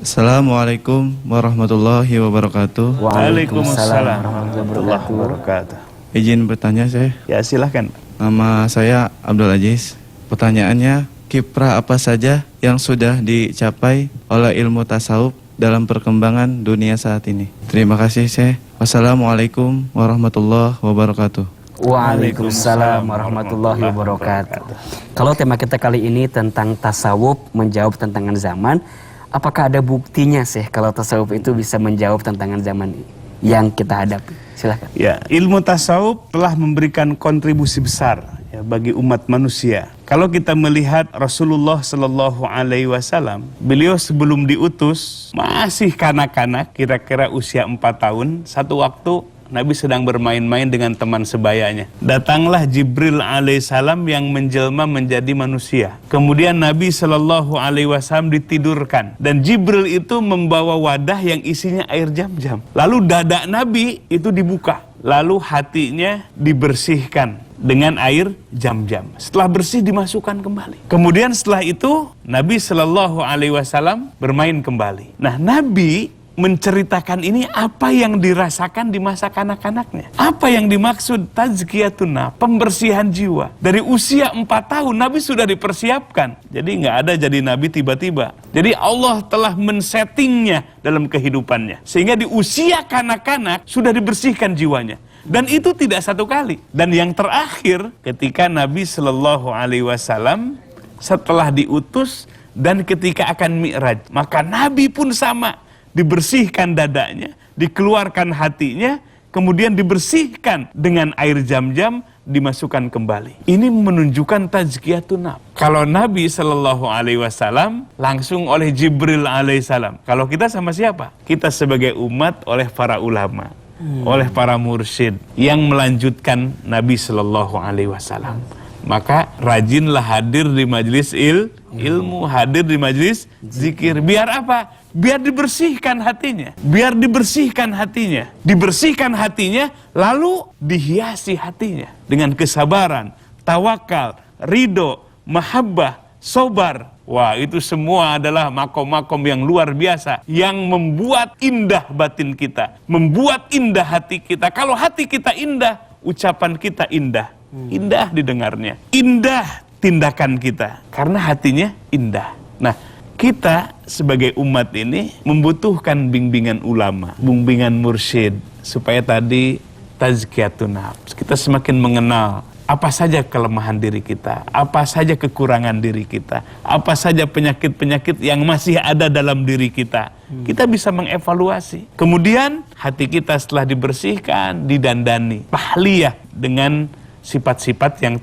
Assalamualaikum warahmatullahi wabarakatuh. Waalaikumsalam warahmatullahi wabarakatuh. Izin bertanya Syekh. Ya silahkan. Nama saya Abdul Aziz. Pertanyaannya, kiprah apa saja yang sudah dicapai oleh ilmu tasawuf dalam perkembangan dunia saat ini? Terima kasih Syekh. Wassalamualaikum warahmatullahi wabarakatuh. Waalaikumsalam warahmatullahi wabarakatuh. Kalau tema kita kali ini tentang tasawuf menjawab tantangan zaman, apakah ada buktinya sih kalau tasawuf itu bisa menjawab tantangan zaman yang kita hadapi? Silahkan. Ya, ilmu tasawuf telah memberikan kontribusi besar ya, bagi umat manusia. Kalau kita melihat Rasulullah Sallallahu Alaihi Wasallam, beliau sebelum diutus masih kanak-kanak, kira-kira usia 4 tahun. Satu waktu Nabi sedang bermain-main dengan teman sebayanya. Datanglah Jibril alaihissalam yang menjelma menjadi manusia. Kemudian Nabi Shallallahu Alaihi Wasallam ditidurkan. Dan Jibril itu membawa wadah yang isinya air jam-jam. Lalu dada Nabi itu dibuka. Lalu hatinya dibersihkan dengan air jam-jam. Setelah bersih dimasukkan kembali. Kemudian setelah itu Nabi Shallallahu Alaihi Wasallam bermain kembali. Nah, Nabi menceritakan ini apa yang dirasakan di masa kanak-kanaknya. Apa yang dimaksud tazkiyatun nafs, pembersihan jiwa. Dari usia 4 tahun Nabi sudah dipersiapkan. Jadi nggak ada jadi Nabi tiba-tiba. Jadi Allah telah men-settingnya dalam kehidupannya. Sehingga di usia kanak-kanak sudah dibersihkan jiwanya. Dan itu tidak satu kali. Dan yang terakhir ketika Nabi Shallallahu Alaihi Wasallam setelah diutus dan ketika akan mi'raj, maka Nabi pun sama. Dibersihkan dadanya, dikeluarkan hatinya, kemudian dibersihkan dengan air jam-jam, dimasukkan kembali. Ini menunjukkan tazkiyatun nafs. Kalau Nabi Shallallahu Alaihi Wasallam langsung oleh Jibril alaihissalam. Kalau kita sama siapa? Kita sebagai umat oleh para ulama, oleh para mursyid yang melanjutkan Nabi Shallallahu Alaihi Wasallam. Maka rajinlah hadir di majelis ilmu, hadir di majelis zikir. Biar apa? Biar dibersihkan hatinya. Biar dibersihkan hatinya. Dibersihkan hatinya, lalu dihiasi hatinya dengan kesabaran, tawakal, ridho, mahabbah, sobar. Wah, itu semua adalah makom-makom yang luar biasa, yang membuat indah batin kita, membuat indah hati kita. Kalau hati kita indah, ucapan kita indah. Indah didengarnya, indah tindakan kita, karena hatinya indah. Nah, kita sebagai umat ini membutuhkan bimbingan ulama, bimbingan mursyid, supaya tadi tazkiyatun nafs. Kita semakin mengenal apa saja kelemahan diri kita, apa saja kekurangan diri kita, apa saja penyakit-penyakit yang masih ada dalam diri kita. Kita bisa mengevaluasi. Kemudian hati kita setelah dibersihkan, didandani, tahliyah dengan sifat-sifat yang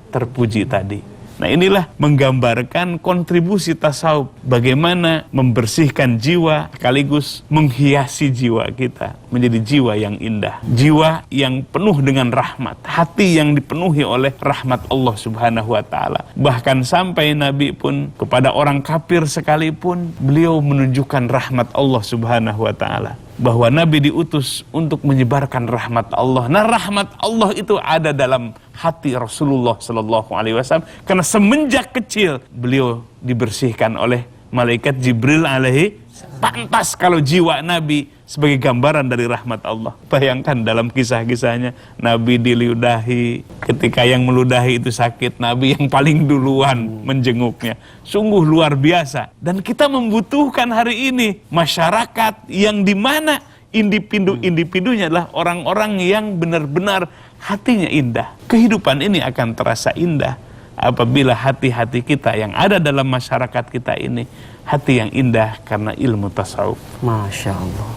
terpuji tadi. Nah, inilah menggambarkan kontribusi tasawuf, bagaimana membersihkan jiwa sekaligus menghiasi jiwa kita menjadi jiwa yang indah, jiwa yang penuh dengan rahmat, hati yang dipenuhi oleh rahmat Allah Subhanahu wa taala. Bahkan sampai Nabi pun kepada orang kafir sekalipun beliau menunjukkan rahmat Allah Subhanahu wa taala, bahwa Nabi diutus untuk menyebarkan rahmat Allah. Nah, rahmat Allah itu ada dalam hati Rasulullah Sallallahu Alaihi Wasallam, karena semenjak kecil beliau dibersihkan oleh malaikat Jibril alaihi. Pantas kalau jiwa Nabi sebagai gambaran dari rahmat Allah. Bayangkan dalam kisah-kisahnya, Nabi diludahi, ketika yang meludahi itu sakit, Nabi yang paling duluan menjenguknya. Sungguh luar biasa. Dan kita membutuhkan hari ini masyarakat yang dimana individu-individunya adalah orang-orang yang benar-benar hatinya indah. Kehidupan ini akan terasa indah apabila hati-hati kita yang ada dalam masyarakat kita ini hati yang indah karena ilmu tasawuf. Masya Allah.